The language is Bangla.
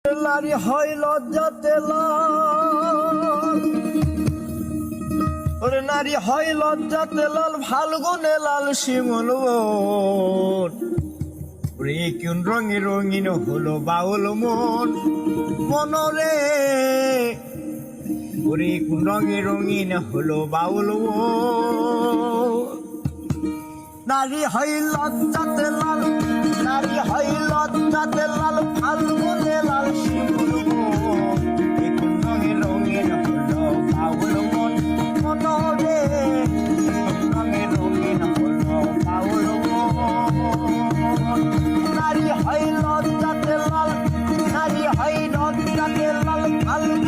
নারী হয় লজ্জাতে লাল, ওরে নারী হয় লজ্জাতে লাল, ফাল্গুনে লাল শিমুল বন। ওরে কোন রঙে রঙিন হলো বাউল মন, মনরে ওরে কোন রঙে রঙিন হলো বাউল মন। নারী হয় লজ্জাতে লাল, নারী হয় লজ্জাতে লাল, ফাল্গুনে লাল শিমুল বন। কোন রঙে রঙিন হলো বাউল মন, মনরে কোন রঙে রঙিন হলো বাউল মন। নারী হয় লজ্জাতে লাল, নারী হয় লজ্জাতে লাল, ফাল্গুনে